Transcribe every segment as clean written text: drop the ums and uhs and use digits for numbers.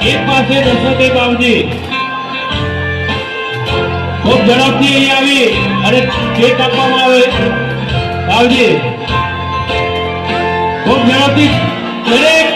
એક પાસે દશરથભાઈ બાવજી ખૂબ ઝડપથી અહીંયા આવી અને કેક આપવામાં આવે બાવજી ખૂબ ઝડપથી દરેક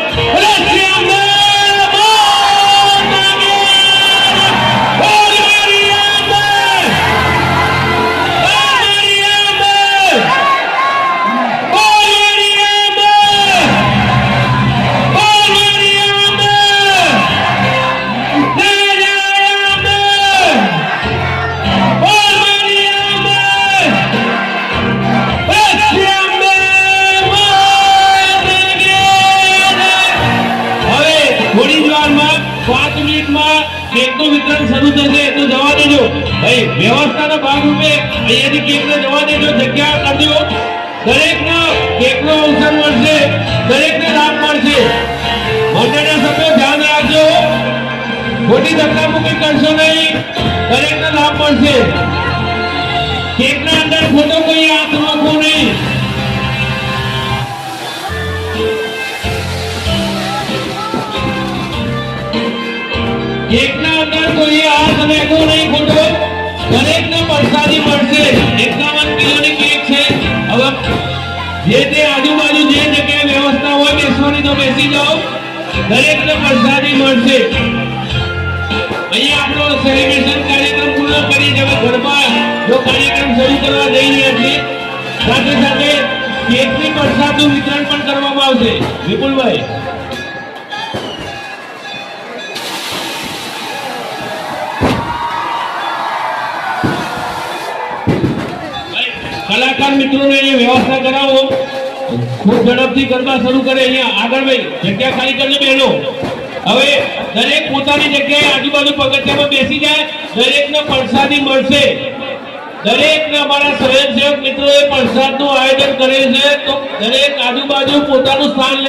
કેકનું વિતરણ શરૂ થશે તો જવા દેજો ભાઈ વ્યવસ્થાના ભાગરૂપે અહીંયાથી કેકને જવા દેજો જગ્યા કરજો દરેકને કેકનો અવસર મળશે દરેકને લાભ મળશે મંડળના સભ્યો ધ્યાન રાખજો ખોટી ધક્કામુક્કી કરશો નહીં દરેકને લાભ મળશે કેકના અંદર ફોટો કોઈ હાથ રાખવો નહીં કેકના અંદર કોઈ હાથ રાખવો નહીં ખોટો દરેકને પ્રસાદી મળશે 51 કિલોની કેક છે હવે જે તે આજુબાજુ જે જગ્યાએ વ્યવસ્થા હોય બેસવાની તો બેસી જાઓ દરેકને પ્રસાદી મળશે અહીંયા આપણો સેલિબ્રેશન કાર્યક્રમ પૂર્ણ કરી હવે ગરબા જો કાર્યક્રમ શરૂ કરવા જઈ રહ્યા છીએ સાથે સાથે કેકની પ્રસાદનું વિતરણ પણ કરવામાં આવશે વિપુલભાઈ કલાકાર મિત્રોને અહીંયા વ્યવસ્થા કરાવો ખૂબ ઝડપથી ગરબા શરૂ કરે અહીંયા આગળ ભાઈ જગ્યા ખાલી કરજો બહેનો હવે દરેક પોતાની જગ્યાએ આજુબાજુ પગથિયામાં બેસી જાય દરેકને પ્રસાદી મળશે દરેકને અમારા સ્વયંસેવક મિત્રોએ પ્રસાદનું આયોજન કરેલ છે તો દરેક આજુબાજુ પોતાનું સ્થાન